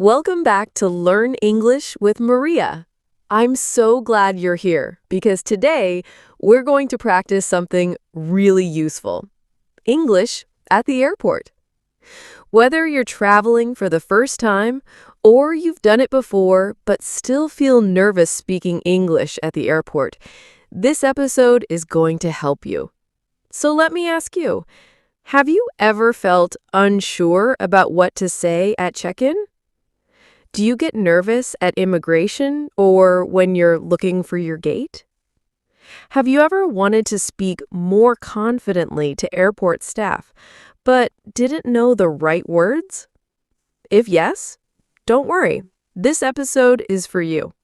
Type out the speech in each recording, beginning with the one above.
Welcome back to Learn English with Maria. I'm so glad you're here because today we're going to practice something really useful. English at the airport. Whether you're traveling for the first time or you've done it before but still feel nervous speaking English at the airport, this episode is going to help you. So let me ask you, have you ever felt unsure about what to say at check-in? Do you get nervous at immigration or when you're looking for your gate? Have you ever wanted to speak more confidently to airport staff, but didn't know the right words? If yes, don't worry. This episode is for you.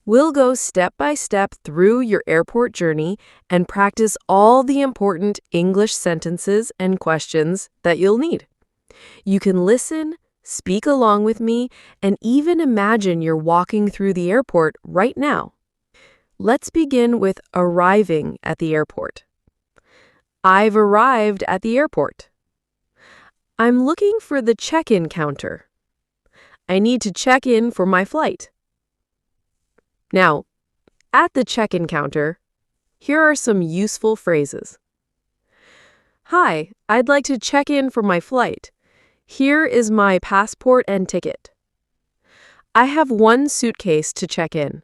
We'll go step by step through your airport journey and practice all the important English sentences and questions that you'll need. You can listen, speak along with me, and even imagine you're walking through the airport right now. Let's begin with arriving at the airport. I've arrived at the airport. I'm looking for the check-in counter. I need to check in for my flight. Now, at the check-in counter, here are some useful phrases. Hi, I'd like to check in for my flight. Here is my passport and ticket. I have one suitcase to check in.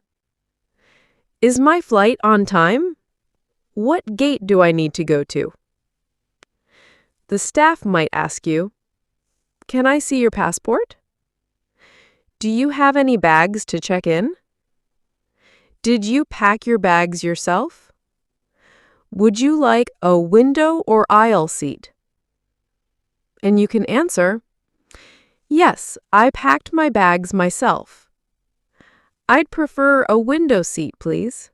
Is my flight on time? What gate do I need to go to? The staff might ask you, can I see your passport? Do you have any bags to check in? Did you pack your bags yourself? Would you like a window or aisle seat? And you can answer, yes, I packed my bags myself. I'd prefer a window seat, please.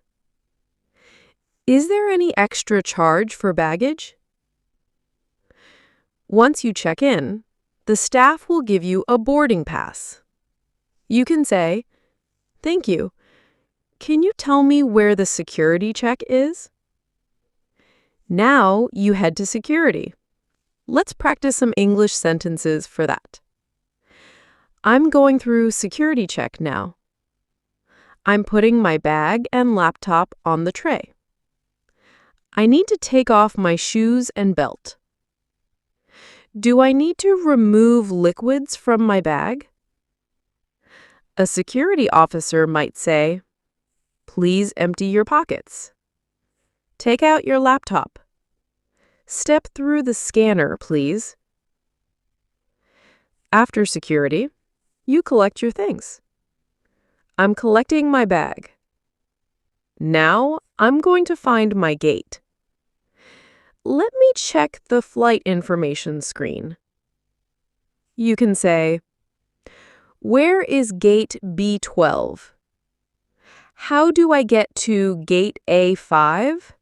Is there any extra charge for baggage? Once you check in, the staff will give you a boarding pass. You can say, thank you. Can you tell me where the security check is? Now you head to security. Let's practice some English sentences for that. I'm going through security check now. I'm putting my bag and laptop on the tray. I need to take off my shoes and belt. Do I need to remove liquids from my bag? A security officer might say, please empty your pockets. Take out your laptop. Step through the scanner, please. After security, you collect your things. I'm collecting my bag. Now I'm going to find my gate. Let me check the flight information screen. You can say, where is gate B12? How do I get to gate A5?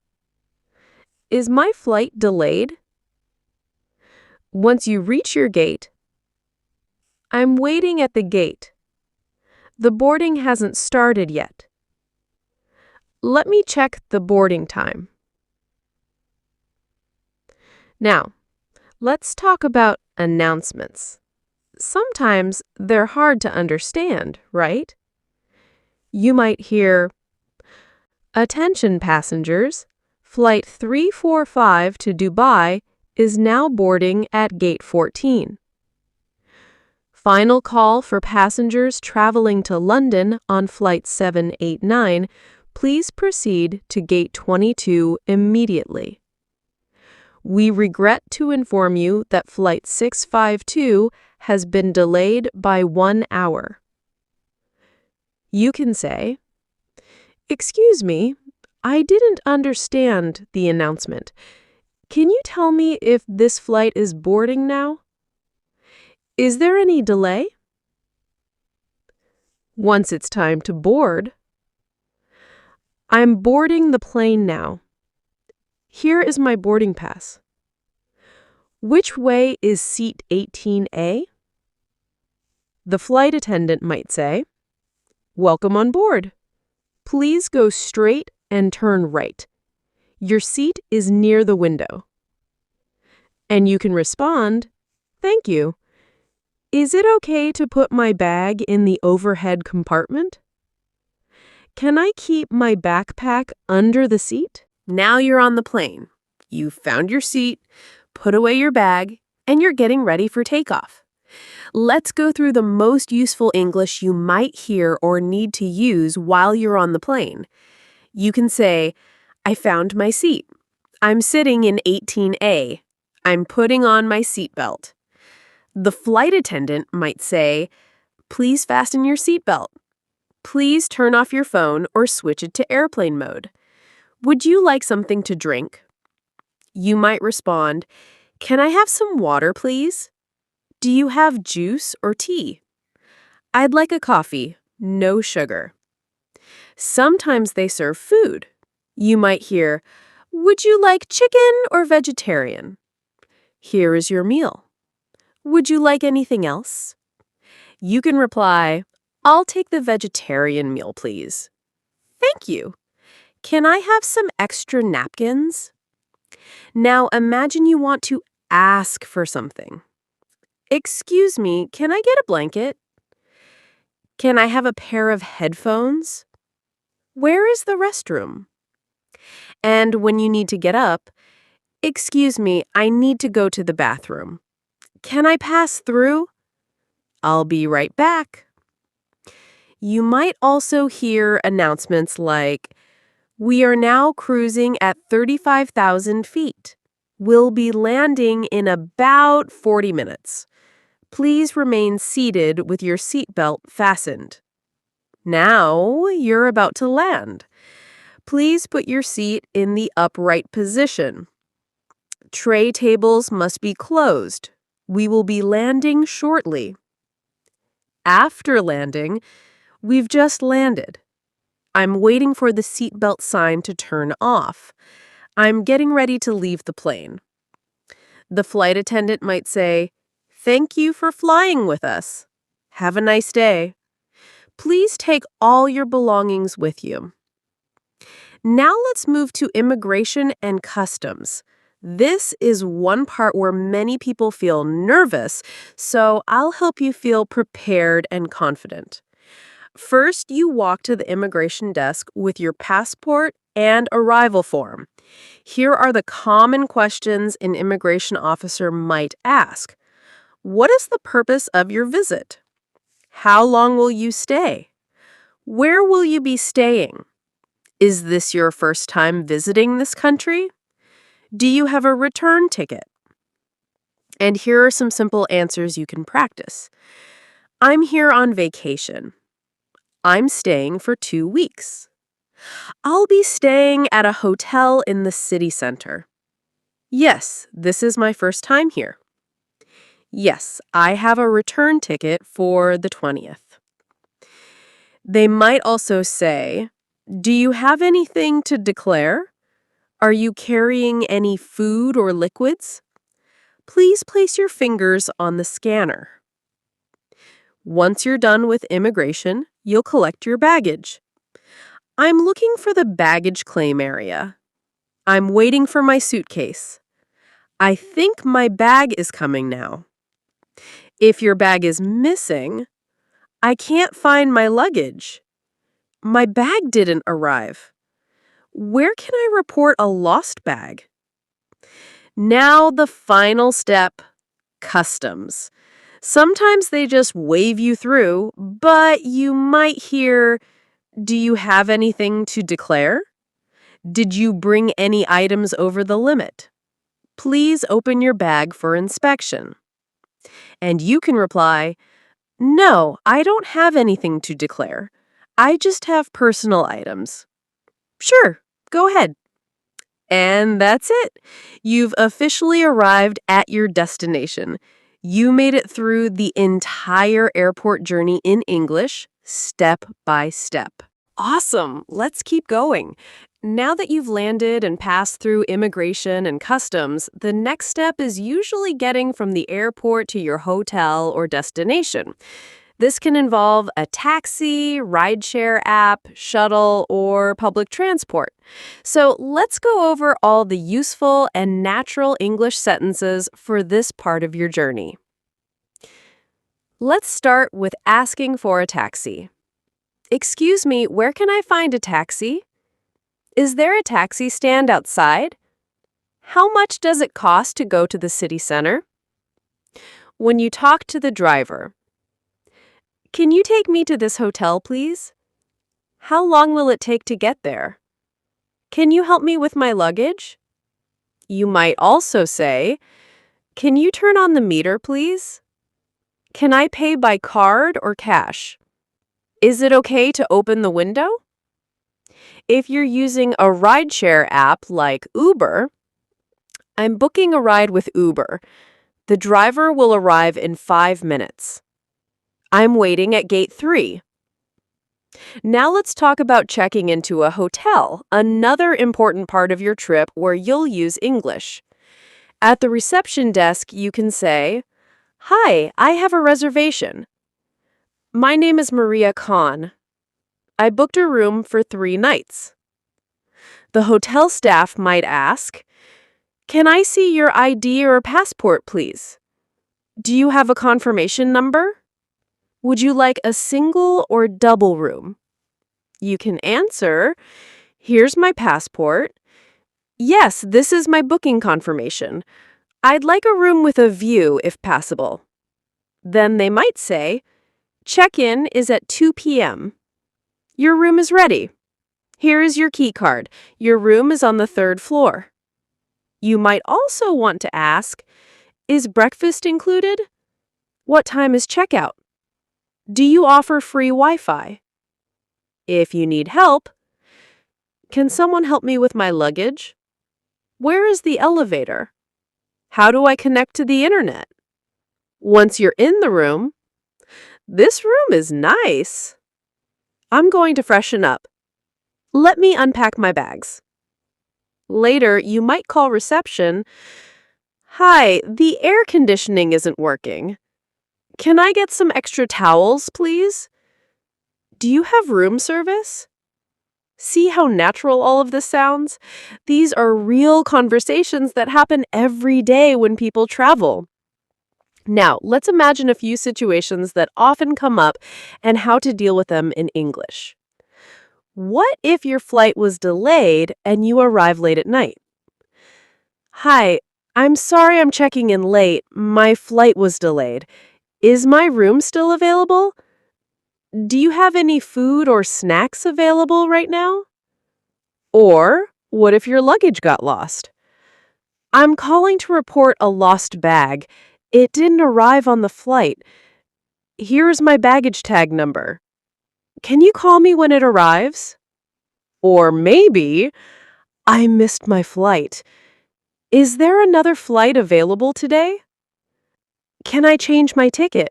Is my flight delayed? Once you reach your gate, I'm waiting at the gate. The boarding hasn't started yet. Let me check the boarding time. Now, let's talk about announcements. Sometimes they're hard to understand, right? You might hear, attention passengers. Flight 345 to Dubai is now boarding at Gate 14. Final call for passengers traveling to London on Flight 789. Please proceed to Gate 22 immediately. We regret to inform you that Flight 652 has been delayed by 1 hour. You can say, excuse me, I didn't understand the announcement. Can you tell me if this flight is boarding now? Is there any delay? Once it's time to board, I'm boarding the plane now. Here is my boarding pass. Which way is seat 18A? The flight attendant might say, welcome on board. Please go straight and turn right. Your seat is near the window. And you can respond, thank you. Is it okay to put my bag in the overhead compartment? Can I keep my backpack under the seat? Now you're on the plane. You've found your seat, put away your bag, and you're getting ready for takeoff. Let's go through the most useful English you might hear or need to use while you're on the plane. You can say, I found my seat. I'm sitting in 18A. I'm putting on my seatbelt. The flight attendant might say, please fasten your seatbelt. Please turn off your phone or switch it to airplane mode. Would you like something to drink? You might respond, can I have some water, please? Do you have juice or tea? I'd like a coffee, no sugar. Sometimes they serve food. You might hear, would you like chicken or vegetarian? Here is your meal. Would you like anything else? You can reply, I'll take the vegetarian meal, please. Thank you. Can I have some extra napkins? Now imagine you want to ask for something. Excuse me, can I get a blanket? Can I have a pair of headphones? Where is the restroom? And when you need to get up, excuse me, I need to go to the bathroom. Can I pass through? I'll be right back. You might also hear announcements like, we are now cruising at 35,000 feet. We'll be landing in about 40 minutes. Please remain seated with your seatbelt fastened. Now you're about to land. Please put your seat in the upright position. Tray tables must be closed. We will be landing shortly. After landing, we've just landed. I'm waiting for the seatbelt sign to turn off. I'm getting ready to leave the plane. The flight attendant might say, thank you for flying with us. Have a nice day. Please take all your belongings with you. Now let's move to immigration and customs. This is one part where many people feel nervous, so I'll help you feel prepared and confident. First, you walk to the immigration desk with your passport and arrival form. Here are the common questions an immigration officer might ask. What is the purpose of your visit? How long will you stay? Where will you be staying? Is this your first time visiting this country? Do you have a return ticket? And here are some simple answers you can practice. I'm here on vacation. I'm staying for 2 weeks. I'll be staying at a hotel in the city center. Yes, this is my first time here. Yes, I have a return ticket for the 20th. They might also say, do you have anything to declare? Are you carrying any food or liquids? Please place your fingers on the scanner. Once you're done with immigration, you'll collect your baggage. I'm looking for the baggage claim area. I'm waiting for my suitcase. I think my bag is coming now. If your bag is missing, I can't find my luggage. My bag didn't arrive. Where can I report a lost bag? Now the final step, customs. Sometimes they just wave you through, but you might hear, do you have anything to declare? Did you bring any items over the limit? Please open your bag for inspection. And you can reply, no, I don't have anything to declare. I just have personal items. Sure, go ahead. And that's it. You've officially arrived at your destination. You made it through the entire airport journey in English, step by step. Awesome. Let's keep going. Now that you've landed and passed through immigration and customs, the next step is usually getting from the airport to your hotel or destination. This can involve a taxi, rideshare app, shuttle, or public transport. So let's go over all the useful and natural English sentences for this part of your journey. Let's start with asking for a taxi. Excuse me, where can I find a taxi? Is there a taxi stand outside? How much does it cost to go to the city center? When you talk to the driver, can you take me to this hotel, please? How long will it take to get there? Can you help me with my luggage? You might also say, can you turn on the meter, please? Can I pay by card or cash? Is it okay to open the window? If you're using a rideshare app like Uber, I'm booking a ride with Uber. The driver will arrive in 5 minutes. I'm waiting at gate 3. Now let's talk about checking into a hotel, another important part of your trip where you'll use English. At the reception desk, you can say, "Hi, I have a reservation. My name is Maria Khan. I booked a room for 3 nights." The hotel staff might ask, "Can I see your ID or passport, please? Do you have a confirmation number? Would you like a single or double room?" You can answer, "Here's my passport. Yes, this is my booking confirmation. I'd like a room with a view if possible." Then they might say, "Check-in is at 2 p.m. Your room is ready. Here is your key card. Your room is on the 3rd floor." You might also want to ask, "Is breakfast included? What time is checkout? Do you offer free Wi-Fi?" If you need help, "Can someone help me with my luggage? Where is the elevator? How do I connect to the internet?" Once you're in the room, "This room is nice. I'm going to freshen up. Let me unpack my bags." Later, you might call reception, "Hi, the air conditioning isn't working. Can I get some extra towels, please? Do you have room service?" See how natural all of this sounds? These are real conversations that happen every day when people travel. Now, let's imagine a few situations that often come up and how to deal with them in English. What if your flight was delayed and you arrive late at night? "Hi, I'm sorry I'm checking in late. My flight was delayed. Is my room still available? Do you have any food or snacks available right now?" Or, what if your luggage got lost? "I'm calling to report a lost bag. It didn't arrive on the flight. Here's my baggage tag number. Can you call me when it arrives?" Or maybe, "I missed my flight. Is there another flight available today? Can I change my ticket?"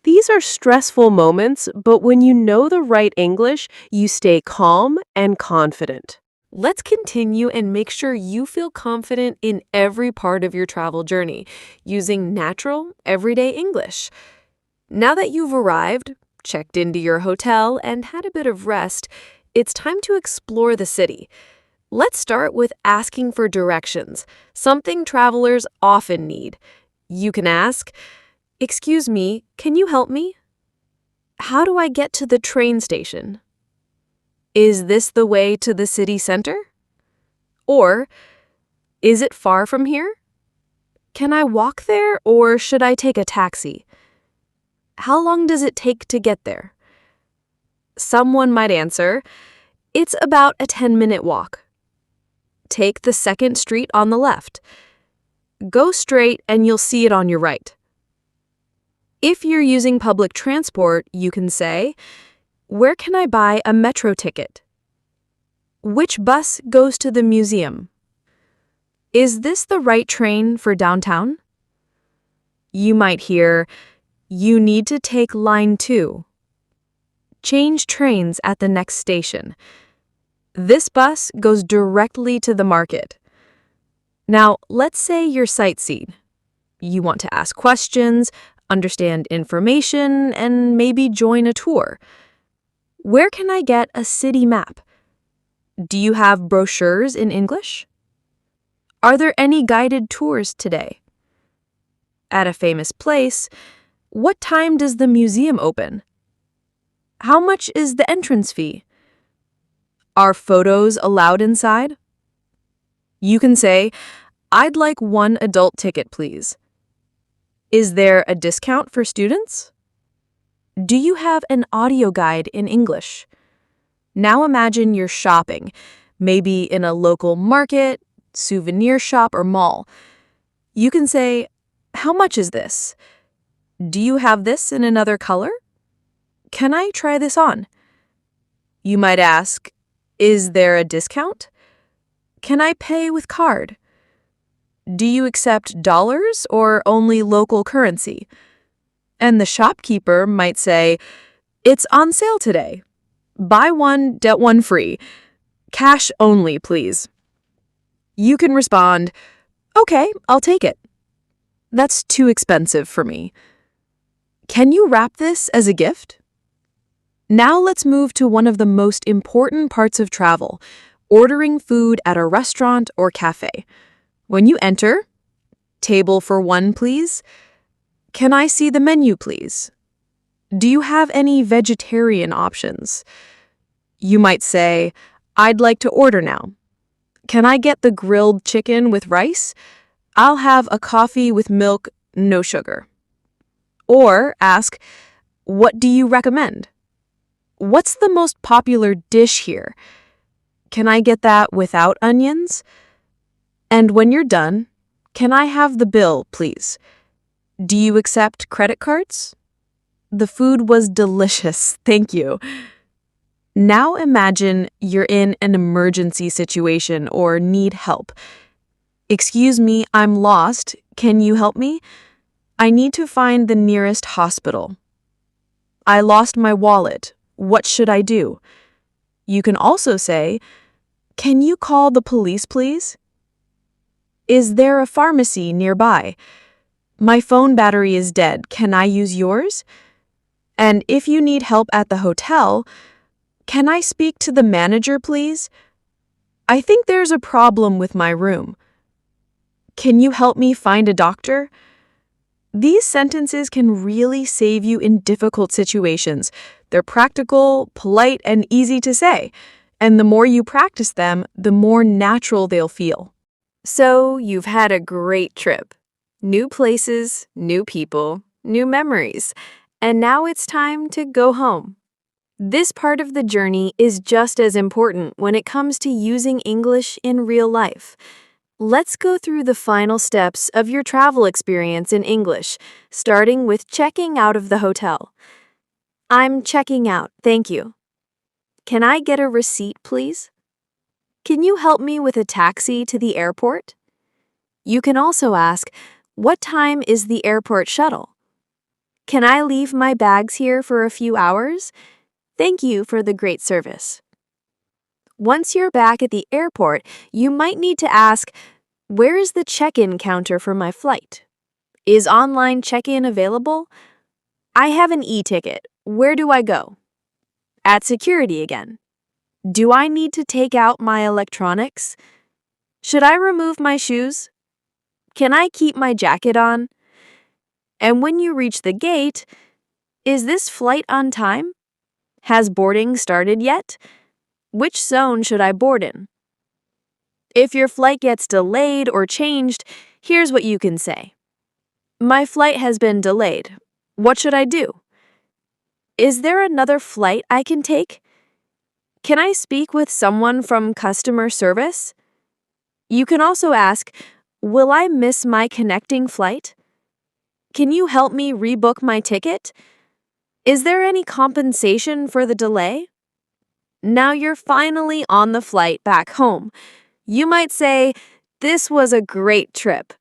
These are stressful moments, but when you know the right English, you stay calm and confident. Let's continue and make sure you feel confident in every part of your travel journey, using natural, everyday English. Now that you've arrived, checked into your hotel, and had a bit of rest, it's time to explore the city. Let's start with asking for directions, something travelers often need. You can ask, "Excuse me, can you help me? How do I get to the train station? Is this the way to the city center? Or, is it far from here? Can I walk there or should I take a taxi? How long does it take to get there?" Someone might answer, "It's about a 10-minute walk. Take the 2nd street on the left. Go straight and you'll see it on your right." If you're using public transport, you can say, "Where can I buy a metro ticket? Which bus goes to the museum? Is this the right train for downtown?" You might hear, "You need to take line 2. Change trains at the next station. This bus goes directly to the market." Now, let's say you're sightseeing. You want to ask questions, understand information, and maybe join a tour. Where can I get a city map? Do you have brochures in English? Are there any guided tours today? At a famous place, What time does the museum open? How much is the entrance fee? Are photos allowed inside? You can say, I'd like one adult ticket, please. Is there a discount for students? Do you have an audio guide in English? Now imagine you're shopping, maybe in a local market, souvenir shop, or mall. You can say, how much is this? Do you have this in another color? Can I try this on? You might ask, is there a discount? Can I pay with card? Do you accept dollars or only local currency? And the shopkeeper might say, it's on sale today. Buy one, get one free. Cash only, please. You can respond, okay, I'll take it. That's too expensive for me. Can you wrap this as a gift? Now let's move to one of the most important parts of travel, ordering food at a restaurant or cafe. When you enter, table for one, please. Can I see the menu, please? Do you have any vegetarian options? You might say, I'd like to order now. Can I get the grilled chicken with rice? I'll have a coffee with milk, no sugar. Or ask, what do you recommend? What's the most popular dish here? Can I get that without onions? And when you're done, can I have the bill, please? Do you accept credit cards? The food was delicious, thank you. Now imagine you're in an emergency situation or need help. Excuse me, I'm lost. Can you help me? I need to find the nearest hospital. I lost my wallet. What should I do? You can also say, can you call the police, please? Is there a pharmacy nearby? My phone battery is dead. Can I use yours? And if you need help at the hotel, can I speak to the manager, please? I think there's a problem with my room. Can you help me find a doctor? These sentences can really save you in difficult situations. They're practical, polite, and easy to say. And the more you practice them, the more natural they'll feel. So you've had a great trip. New places, new people, new memories. And now it's time to go home. This part of the journey is just as important when it comes to using English in real life. Let's go through the final steps of your travel experience in English, starting with checking out of the hotel. I'm checking out, thank you. Can I get a receipt, please? Can you help me with a taxi to the airport? You can also ask, what time is the airport shuttle? Can I leave my bags here for a few hours? Thank you for the great service. Once you're back at the airport, you might need to ask, where is the check-in counter for my flight? Is online check-in available? I have an e-ticket. Where do I go? At security again. Do I need to take out my electronics? Should I remove my shoes? Can I keep my jacket on? And when you reach the gate, is this flight on time? Has boarding started yet? Which zone should I board in? If your flight gets delayed or changed, here's what you can say. My flight has been delayed. What should I do? Is there another flight I can take? Can I speak with someone from customer service? You can also ask, will I miss my connecting flight? Can you help me rebook my ticket? Is there any compensation for the delay? Now you're finally on the flight back home. You might say, this was a great trip.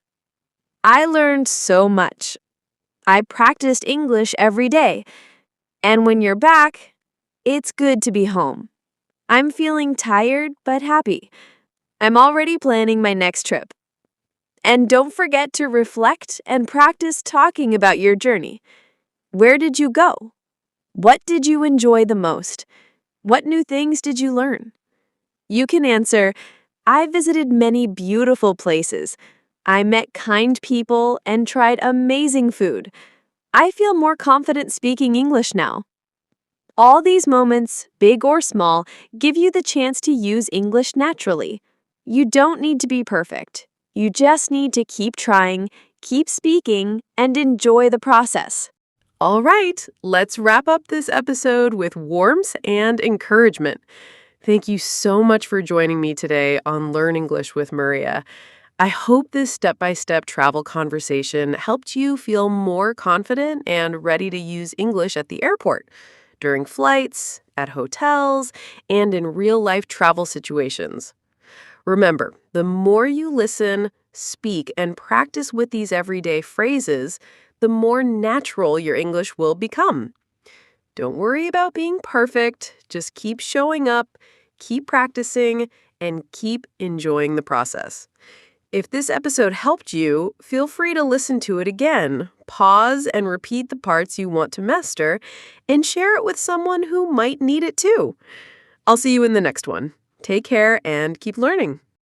I learned so much. I practiced English every day. And when you're back, it's good to be home. I'm feeling tired but happy. I'm already planning my next trip. And don't forget to reflect and practice talking about your journey. Where did you go? What did you enjoy the most? What new things did you learn? You can answer, I visited many beautiful places. I met kind people and tried amazing food. I feel more confident speaking English now. All these moments, big or small, give you the chance to use English naturally. You don't need to be perfect. You just need to keep trying, keep speaking, and enjoy the process. All right, let's wrap up this episode with warmth and encouragement. Thank you so much for joining me today on Learn English with Maria. I hope this step-by-step travel conversation helped you feel more confident and ready to use English at the airport, during flights, at hotels, and in real-life travel situations. Remember, the more you listen, speak, and practice with these everyday phrases, the more natural your English will become. Don't worry about being perfect. Just keep showing up, keep practicing, and keep enjoying the process. If this episode helped you, feel free to listen to it again, pause and repeat the parts you want to master, and share it with someone who might need it too. I'll see you in the next one. Take care and keep learning.